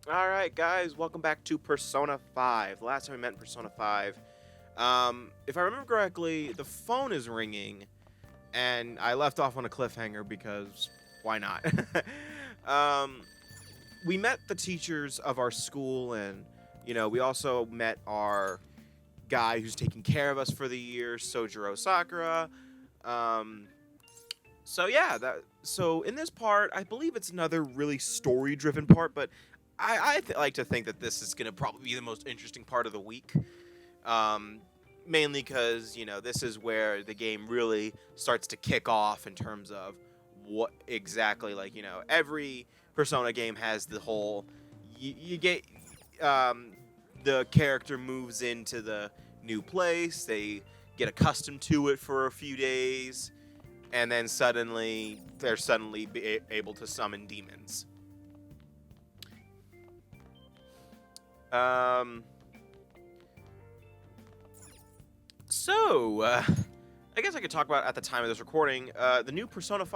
All right, guys, welcome back to Persona 5. The last time we met in Persona 5, if I remember correctly, the phone is ringing, and I left off on a cliffhanger because why not? um, we met the teachers of our school, and we also met our guy who's taking care of us for the year, Sojiro Sakura. Um, so yeah, so in this part, I believe it's another really story-driven part, but I like to think that this is going to probably be the most interesting part of the week. Um, Mainly because this is where the game really starts to kick off in terms of what exactly every Persona game has the whole you get um, the character moves into the new place, they get accustomed to it for a few days, and then suddenly they're able to summon demons. Um, so, I guess I could talk about at the time of this recording. The new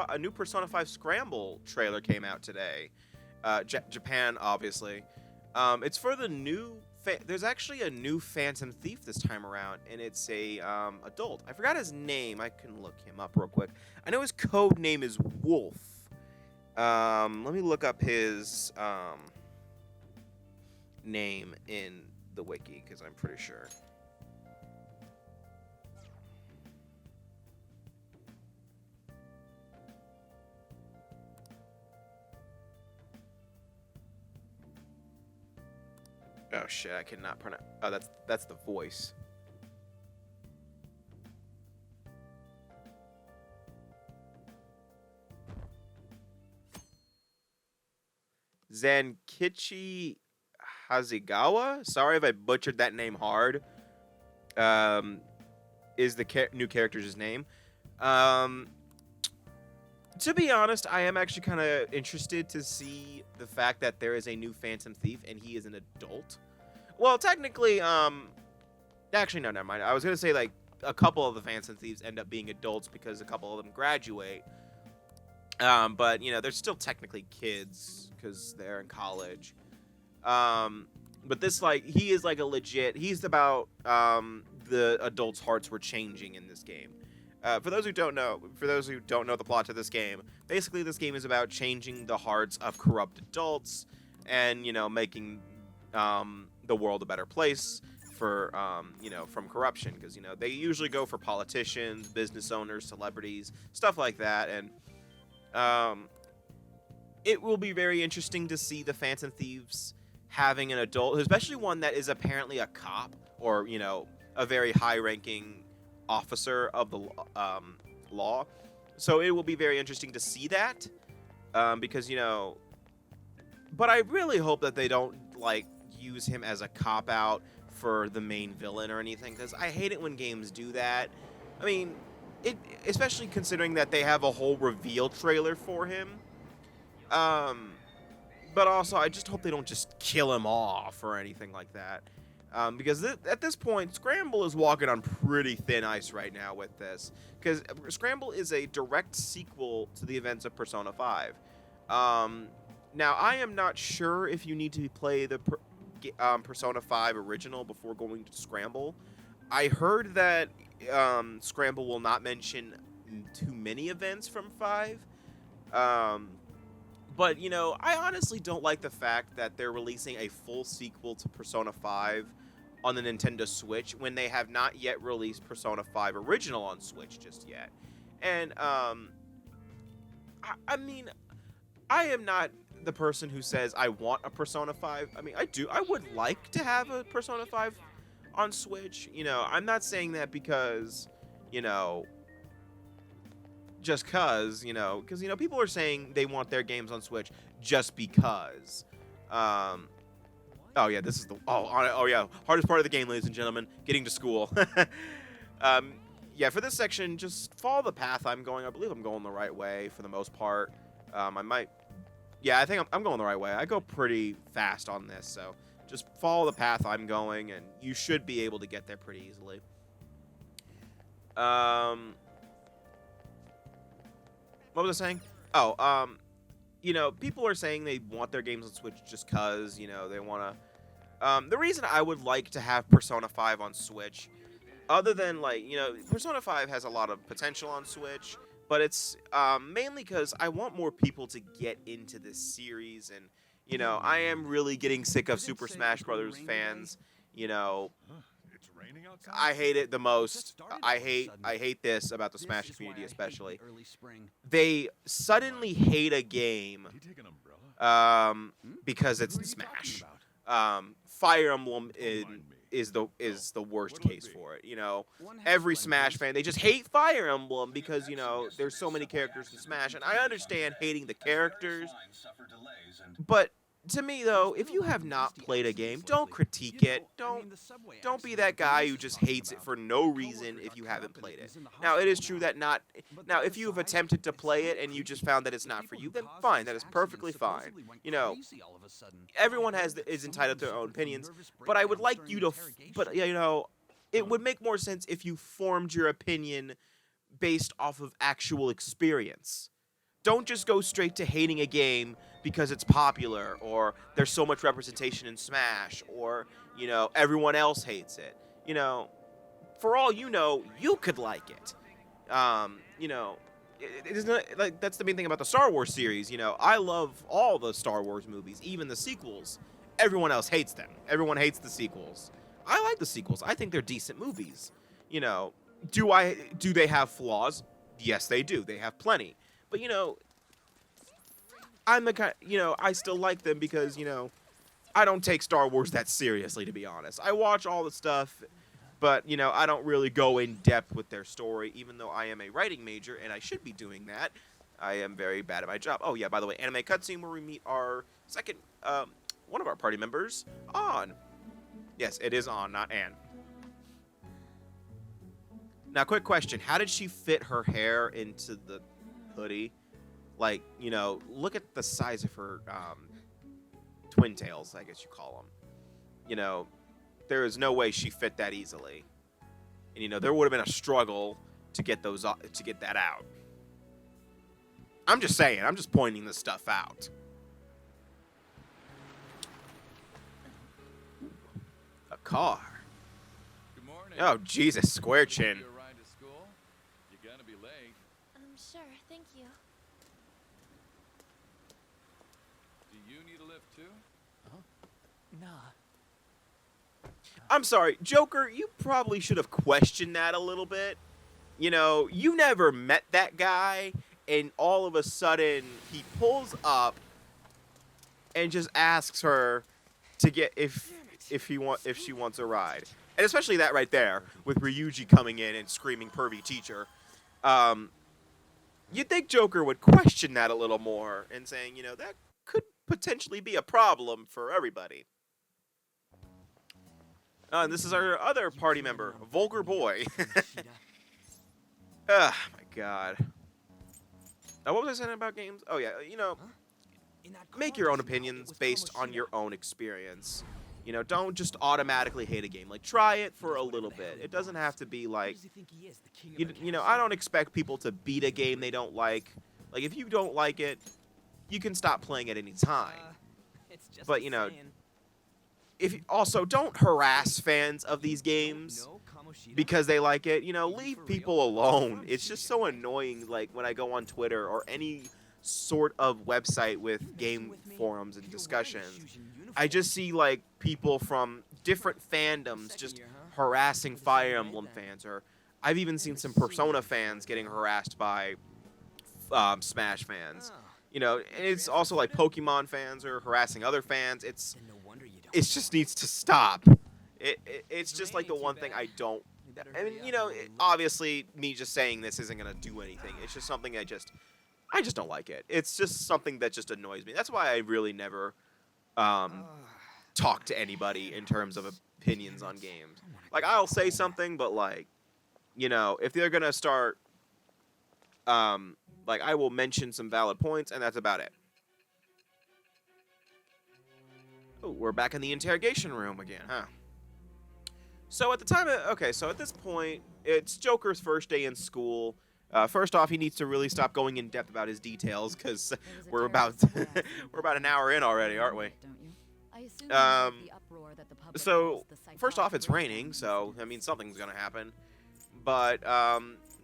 a new Persona 5 Scramble trailer came out today. Japan, obviously. It's for the new. There's actually a new Phantom Thief this time around, and it's a adult. I forgot his name. I can look him up real quick. I know his code name is Wolf. Let me look up his name in the wiki because I'm pretty sure. Oh shit, I cannot pronounce. Oh, that's the voice. Zankichi Hasegawa. Sorry if I butchered that name hard. Um, is the new character's name? Um, to be honest, I am actually kind of interested to see the fact that there is a new Phantom Thief and he is an adult. Well, technically, actually no, never mind. I was gonna say like a couple of the Phantom Thieves end up being adults because a couple of them graduate. But they're still technically kids because they're in college. But this he is like a legit. He's about the adults' hearts were changing in this game. For those who don't know the plot to this game, basically this game is about changing the hearts of corrupt adults and making the world a better place for from corruption, because they usually go for politicians, business owners, celebrities, stuff like that. And it will be very interesting to see the Phantom Thieves having an adult, especially one that is apparently a cop or a very high-ranking officer of the law. So it will be very interesting to see that, because But I really hope that they don't use him as a cop out for the main villain or anything, because I hate it when games do that. I mean, especially considering that they have a whole reveal trailer for him. But also, I just hope they don't just kill him off or anything like that. Because at this point, Scramble is walking on pretty thin ice right now with this. Because Scramble is a direct sequel to the events of Persona 5. Now, I am not sure if you need to play the Persona 5 original before going to Scramble. I heard that Scramble will not mention too many events from 5. But, I honestly don't like the fact that they're releasing a full sequel to Persona 5 on the Nintendo Switch when they have not yet released Persona 5 Original on Switch just yet. And, I mean, I am not the person who says I want a Persona 5. I mean, I would like to have a Persona 5 on Switch. I'm not saying that because, just because people are saying they want their games on Switch just because. Oh yeah, this is the yeah, hardest part of the game, ladies and gentlemen, getting to school. Yeah, for this section, just follow the path I'm going. I believe I'm going the right way for the most part. I might, yeah, I think I'm going the right way. I go pretty fast on this, so just follow the path I'm going, and you should be able to get there pretty easily. What was I saying? Oh, people are saying they want their games on Switch just cause, they want to. The reason I would like to have Persona 5 on Switch, other than like, Persona 5 has a lot of potential on Switch, but it's mainly because I want more people to get into this series, and I am really getting sick of Super Smash Brothers fans. You know, I hate it the most. I hate this about the Smash community, especially. They suddenly hate a game because it's Smash. Fire Emblem is the worst case for it. Every Smash fan, they just hate Fire Emblem because there's so many characters in Smash, and I understand hating the characters, but to me though, if you have not played a game, don't critique it. Don't be that guy who just hates it for no reason if you haven't played it. Now, it is true that now if you've attempted to play it and you just found that it's not for you, then fine, that is perfectly fine. Everyone is entitled to their own opinions, but I would like you to it would make more sense if you formed your opinion based off of actual experience. Don't just go straight to hating a game because it's popular, or there's so much representation in Smash, or, everyone else hates it. For all you could like it. It is not, like, that's the main thing about the Star Wars series. I love all the Star Wars movies, even the sequels. Everyone else hates them. Everyone hates the sequels. I like the sequels. I think they're decent movies. Do they have flaws? Yes, they do. They have plenty. But, I'm the kind, I still like them because, I don't take Star Wars that seriously, to be honest. I watch all the stuff, but, I don't really go in depth with their story, even though I am a writing major and I should be doing that. I am very bad at my job. Oh, yeah, by the way, anime cutscene where we meet our second, one of our party members, On. Yes, it is On, not Anne. Now, quick question. How did she fit her hair into the hoodie? Like, look at the size of her twin tails, I guess you call them. There is no way she fit that easily. And, there would have been a struggle to get that out. I'm just saying. I'm just pointing this stuff out. A car. Good morning. Oh, Jesus, square chin. You ride to school? You're gonna be late. Sure, thank you. Do you need a lift too? Nah. I'm sorry, Joker, you probably should have questioned that a little bit. You never met that guy, and all of a sudden he pulls up and just asks her to get if she wants a ride. And especially that right there with Ryuji coming in and screaming pervy teacher. You'd think Joker would question that a little more and saying, that could potentially be a problem for everybody. And this is our other party member, Vulgar Boy. Oh, my God. Now, what was I saying about games? Oh, yeah, make your own opinions based on your own experience. Don't just automatically hate a game. Like, try it for a little bit. It doesn't have to be like, I don't expect people to beat a game they don't like. Like, if you don't like it, you can stop playing at any time. But, also don't harass fans of these games because they like it. Leave people alone. It's just so annoying, like, when I go on Twitter or any sort of website with game forums and discussions. I just see, like, people from different fandoms just harassing Fire Emblem fans, or I've even seen some Persona fans getting harassed by Smash fans. And it's also like Pokemon fans are harassing other fans. It just needs to stop. It's just like the one thing I don't. I mean, obviously me just saying this isn't gonna do anything. It's just something I just don't like it. It's just something that just annoys me. That's why I really never talk to anybody in terms of opinions on games. Like, I'll say something, but like, if they're gonna start, like, I will mention some valid points, and that's about it. Oh, we're back in the interrogation room again, huh? So at the time, so at this point, it's Joker's first day in school, First off, he needs to really stop going in depth about his details because we're about we're about an hour in already, aren't we? So first off, it's raining, so I mean something's gonna happen. But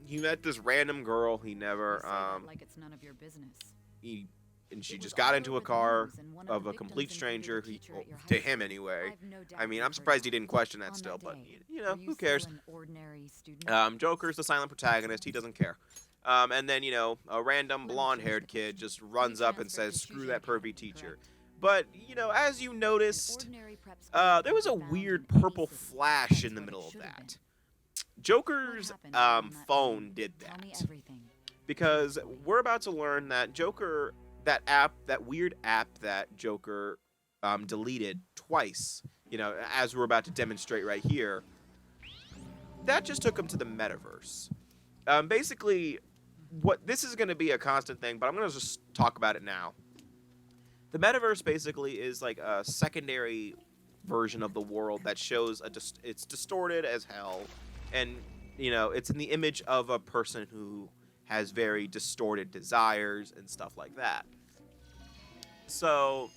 he met this random girl. He never like it's none of your business. and she just got into a car of a complete stranger to him anyway. I mean, I'm surprised he didn't question that still, but you know, who cares? Joker's the silent protagonist. He doesn't care. And then, you know, a random blonde-haired kid just runs up and says, "Screw that pervy teacher." But, you know, as you noticed, there was a weird purple flash in the middle of that. Joker's phone did that. Because we're about to learn that Joker, that weird app that Joker deleted twice, you know, as we're about to demonstrate right here, that just took him to the metaverse. Basically, this is going to be a constant thing, but I'm going to just talk about it now. The metaverse basically is like a secondary version of the world that shows it's distorted as hell, and you know, it's in the image of a person who has very distorted desires and stuff like that. So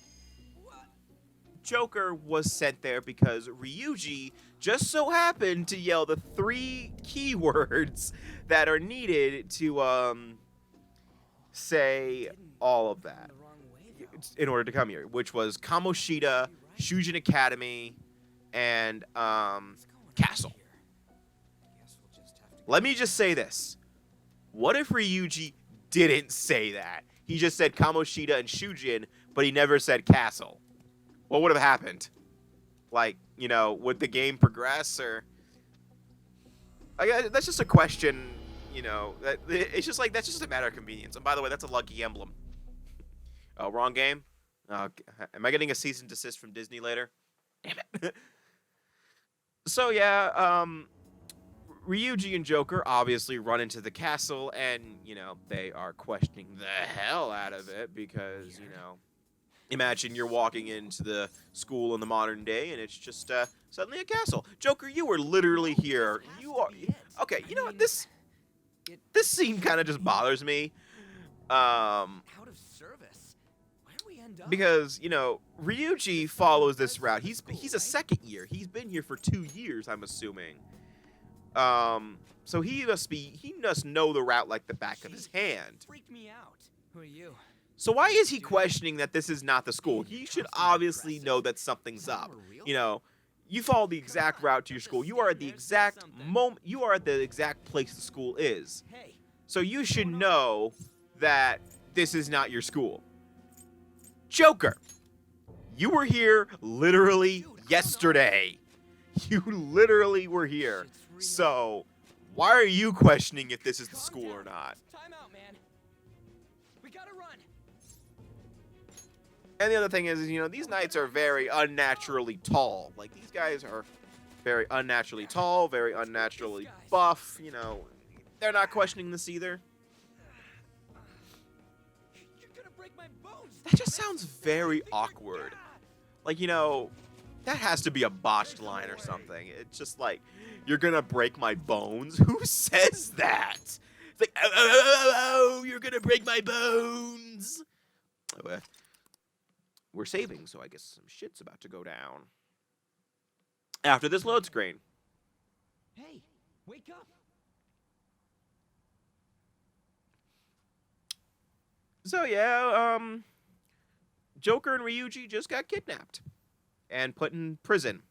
Joker was sent there because Ryuji just so happened to yell the 3 keywords that are needed to say all of that in order to come here, which was Kamoshida, Shujin Academy, and Castle. Let me just say this. What if Ryuji didn't say that? He just said Kamoshida and Shujin, but he never said Castle. What would have happened? Like, you know, would the game progress, or... that's just a question, you know. It's just like, that's just a matter of convenience. And by the way, that's a lucky emblem. Oh, wrong game? Am I getting a cease and desist from Disney later? Damn it. So, yeah, Ryuji and Joker obviously run into the castle, and, you know, they are questioning the hell out of it because, you know, imagine you're walking into the school in the modern day, and it's just suddenly a castle. Joker, you were literally here. You are... Okay, you know what? This scene kind of just bothers me. Out of service. Where do we end up? Because, you know, Ryuji follows this route. He's a second year. He's been here for 2 years, I'm assuming. So he must know the route like the back of his hand. Freaked me out. Who are you? So why is he questioning that this is not the school? He should obviously know that something's up. You know, you follow the exact route to your school. You are at the exact moment. You are at the exact place the school is. So you should know that this is not your school. Joker, you were here literally yesterday. You literally were here. So why are you questioning if this is the school or not? Time out, man. We gotta run. And the other thing is, you know, these knights are very unnaturally tall. Like, these guys are very unnaturally tall, very unnaturally buff. You know, they're not questioning this either. You're gonna break my bones. That just sounds very awkward. Like, you know, that has to be a botched line or something. It's just like, you're gonna break my bones? Who says that? It's like, oh, you're gonna break my bones. We're saving, so I guess some shit's about to go down. After this load screen. Hey, wake up. So, yeah, Joker and Ryuji just got kidnapped and put in prison.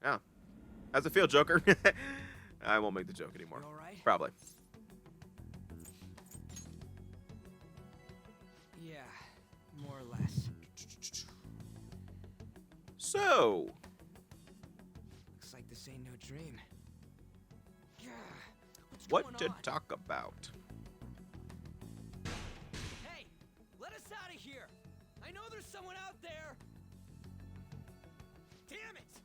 Oh. How's it feel, Joker? I won't make the joke anymore. You all right? Probably. Yeah, more or less. So, Looks like this ain't no dream. Yeah. What's what going to on? talk about? Hey, let us out of here. I know there's someone out there. Damn it!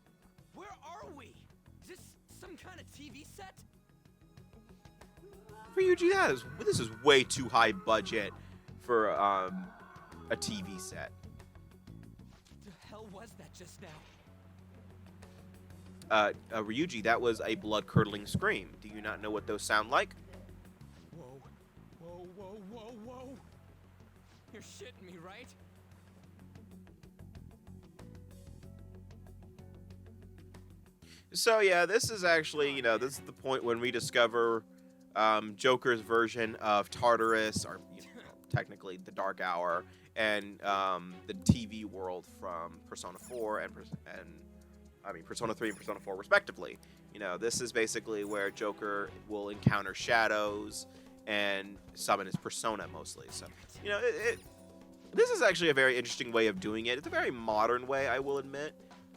Where are we? Is this some kind of TV set? Ryuji, this is way too high budget for a TV set. The hell was that just now? Ryuji, that was a blood-curdling scream. Do you not know what those sound like? Whoa. You're shitting me, right? So yeah, this is actually, this is the point when we discover Joker's version of Tartarus, or technically the Dark Hour, and the TV world from Persona 4 and Persona 3 and Persona 4 respectively. This is basically where Joker will encounter shadows and summon his persona mostly. So, this is actually a very interesting way of doing it. It's a very modern way, I will admit.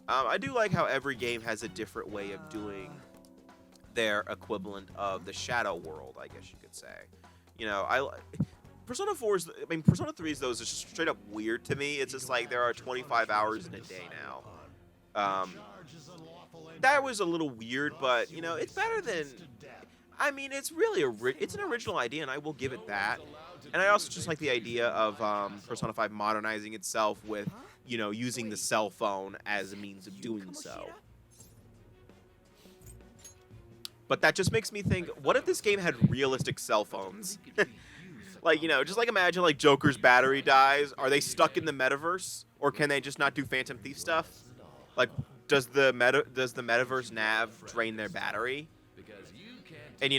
I do like how every game has a different way of doing their equivalent of the shadow world, I guess you could say. Persona 4's, Persona 3's, though, is just straight up weird to me. It's just like there are 25 hours in a day now. That was a little weird, but, it's better than... it's really it's an original idea, and I will give it that. And I also just like the idea of Persona 5 modernizing itself with, using the cell phone as a means of doing so. But that just makes me think, what if this game had realistic cell phones? Just imagine Joker's battery dies. Are they stuck in the metaverse? Or can they just not do Phantom Thief stuff? Does the metaverse nav drain their battery? And,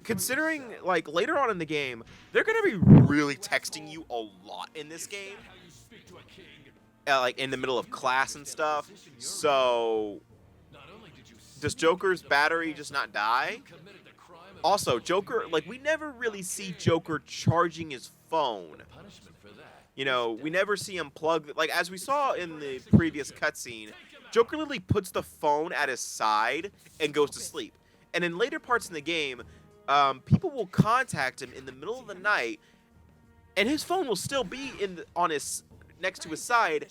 considering, later on in the game, they're going to be really texting you a lot in this game. In the middle of class and stuff. So, does Joker's battery just not die? Also, Joker, we never really see Joker charging his phone. We never see him plug... as we saw in the previous cutscene, Joker literally puts the phone at his side and goes to sleep. And in later parts in the game, people will contact him in the middle of the night, and his phone will still be next to his side,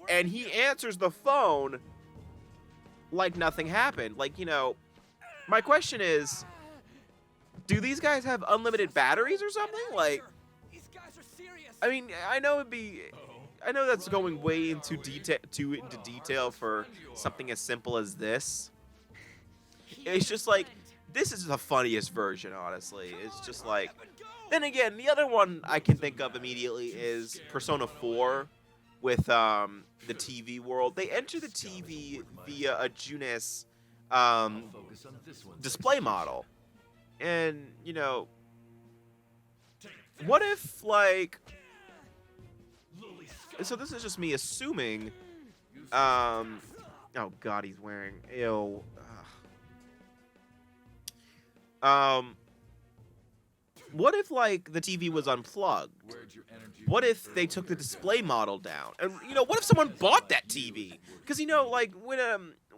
and he answers the phone like nothing happened. My question is, do these guys have unlimited batteries or something? These guys are serious. I know that's going way into detail for something as simple as this. It's just this is the funniest version, honestly. It's just then again, the other one I can think of immediately is Persona 4 with the TV world. They enter the TV via a Junis display model. And, what if, so this is just me assuming, oh god, he's wearing, ew. What if, the TV was unplugged? What if they took the display model down? And, what if someone bought that TV? Because,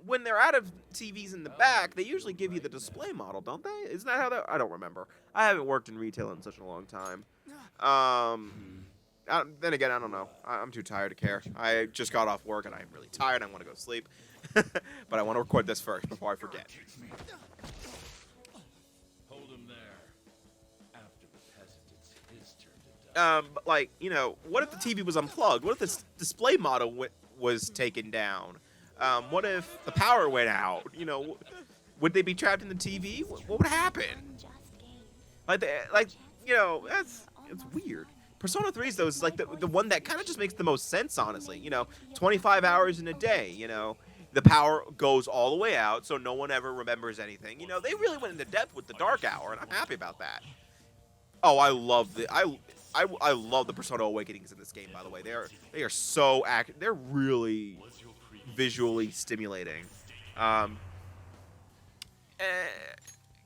when they're out of TVs in the back, they usually give you the display model, don't they? Isn't that how that... I don't remember. I haven't worked in retail in such a long time. Then again, I don't know. I'm too tired to care. I just got off work, and I'm really tired. I want to go sleep. But I want to record this first before I forget. What if the TV was unplugged? What if the display model was taken down? What if the power went out? Would they be trapped in the TV? What would happen? It's weird. Persona 3's, though, is the one that kind of just makes the most sense, honestly. 25 hours in a day, the power goes all the way out, so no one ever remembers anything. They really went into depth with the Dark Hour, and I'm happy about that. Oh, I love I love the Persona Awakenings in this game, by the way. They are so they're really visually stimulating.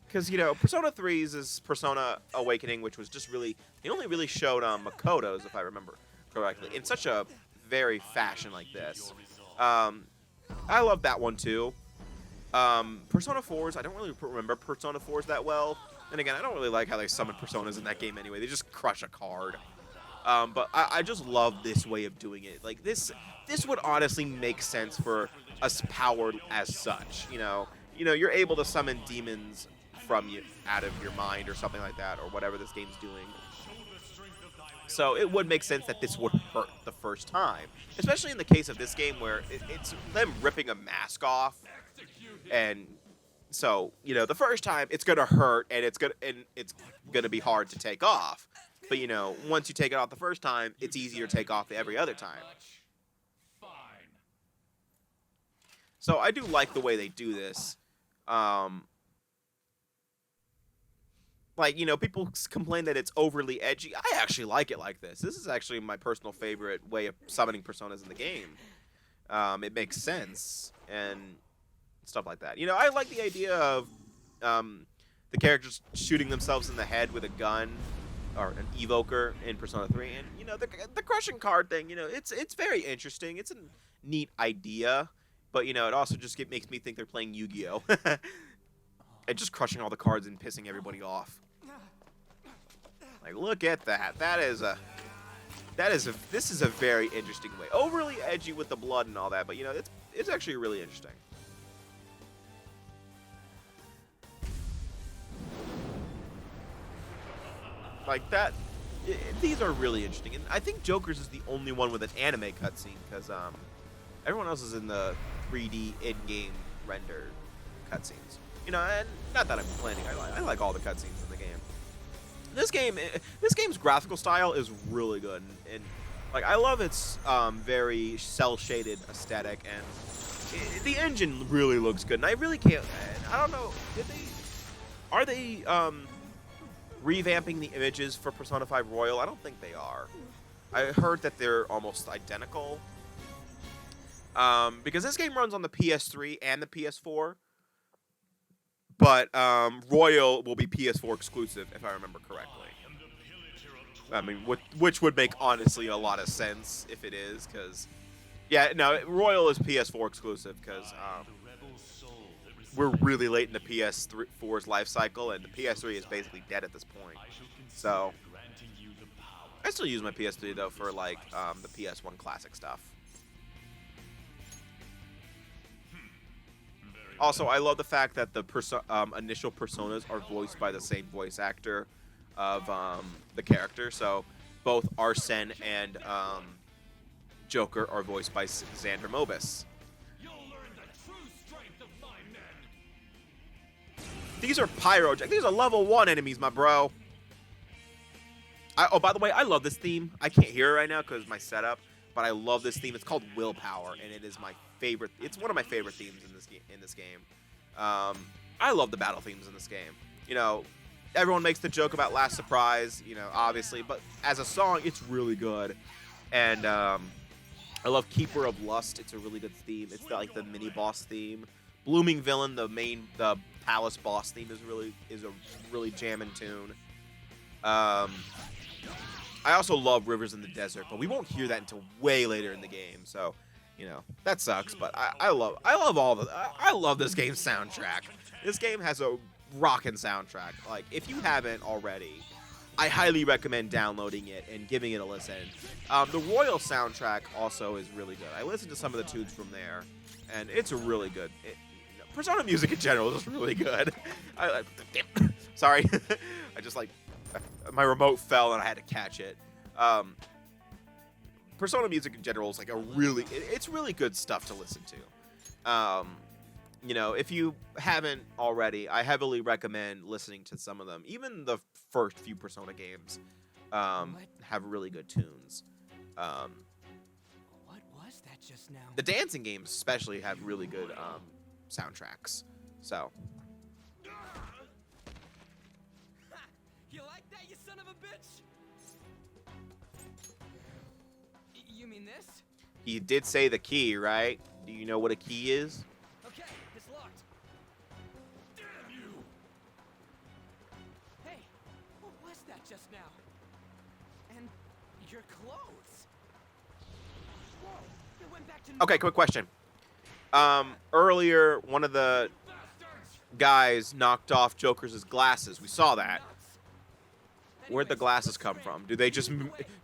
Because, Persona 3's is Persona Awakening, which was just really... They only really showed Makoto's, if I remember correctly, in such a very fashion like this. I love that one, too. Persona 4's, I don't really remember Persona 4's that well. And again, I don't really like how they summon Personas in that game anyway. They just crush a card. But I just love this way of doing it. This would honestly make sense for us powered as such. You're able to summon demons from you out of your mind or something like that, or whatever this game's doing. So it would make sense that this would hurt the first time, especially in the case of this game where it's them ripping a mask off, and so the first time it's gonna hurt and it's gonna be hard to take off But, you know, once you take it off the first time, it's easier to take off every other time. Fine. So I do like the way they do this. Like, you know, people complain that it's overly edgy. I actually like it like this. This is actually my personal favorite way of summoning personas in the game. It makes sense and stuff like that. You know, I like the idea of the characters shooting themselves in the head with a gun or an evoker in Persona 3. And, you know, the crushing card thing, you know, it's very interesting. It's a neat idea. But, you know, it also just makes me think they're playing Yu-Gi-Oh! And just crushing all the cards and pissing everybody off. Like, look at that. This is a very interesting way. Overly edgy with the blood and all that, but, you know, it's actually really interesting. Like that, these are really interesting, and I think Joker's is the only one with an anime cutscene because everyone else is in the 3D in-game render cutscenes. You know, and not that I'm complaining. I like all the cutscenes in the game. This game's graphical style is really good, and like I love its very cel-shaded aesthetic, and the engine really looks good. And I really can't. I don't know. Are they revamping the images for Persona 5 Royal? I don't think they are. I heard that they're almost identical. Because this game runs on the PS3 and the PS4. But Royal will be PS4 exclusive, if I remember correctly. I mean, which would make, honestly, a lot of sense if it is, because... Yeah, no, Royal is PS4 exclusive, because we're really late in the PS4's life cycle, and the PS3 is basically dead at this point. So, I still use my PS3, though, for, like, the PS1 classic stuff. Also, I love the fact that the initial personas are voiced by the same voice actor of the character. So, both Arsene and Joker are voiced by Xander Mobus. These are Pyrojack. These are level 1 enemies, my bro. Oh, by the way, I love this theme. I can't hear it right now because of my setup, but I love this theme. It's called Willpower, and it is my favorite. It's one of my favorite themes in this game. I love the battle themes in this game. You know, everyone makes the joke about Last Surprise, you know, obviously, but as a song, it's really good. And I love Keeper of Lust. It's a really good theme. It's like the mini boss theme. Blooming Villain, the palace boss theme is a really jamming tune. I also love Rivers in the Desert, but we won't hear that until way later in the game. So, you know, that sucks. But I love this game's soundtrack. This game has a rockin' soundtrack. Like, if you haven't already, I highly recommend downloading it and giving it a listen. The Royal soundtrack also is really good. I listened to some of the tunes from there, and it's really good. Persona music in general is just really good. Sorry, I just my remote fell and I had to catch it. Persona music in general is like it's really good stuff to listen to. You know, if you haven't already, I heavily recommend listening to some of them. Even the first few Persona games have really good tunes. What was that just now? The dancing games especially have really good soundtracks. So. You like that, you son of a bitch? You mean this? He did say the key, right? Do you know what a key is? Okay, it's locked. Damn you! Hey, what was that just now? And your clothes. Whoa, it went back to Okay, quick question. Earlier, one of the guys knocked off Joker's glasses. We saw that. Where'd the glasses come from?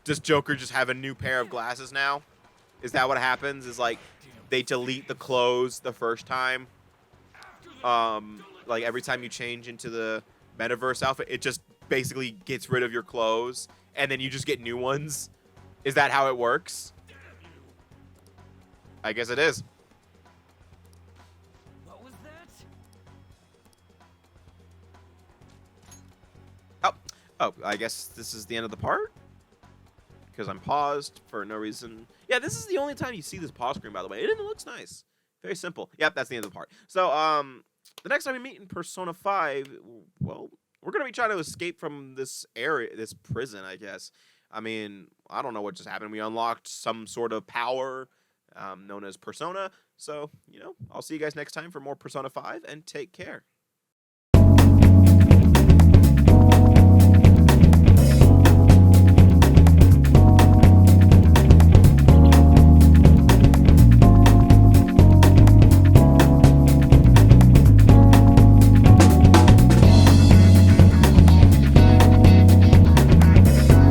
Does Joker just have a new pair of glasses now? Is that what happens? Is like they delete the clothes the first time? Like every time you change into the metaverse outfit, it just basically gets rid of your clothes and then you just get new ones? Is that how it works? I guess it is. What was that? Oh, I guess this is the end of the part? Because I'm paused for no reason. Yeah, this is the only time you see this pause screen, by the way. It looks nice. Very simple. Yep, that's the end of the part. So, the next time we meet in Persona 5, well, we're going to be trying to escape from this area, this prison, I guess. I mean, I don't know what just happened. We unlocked some sort of power known as Persona. So, I'll see you guys next time for more Persona 5, and take care.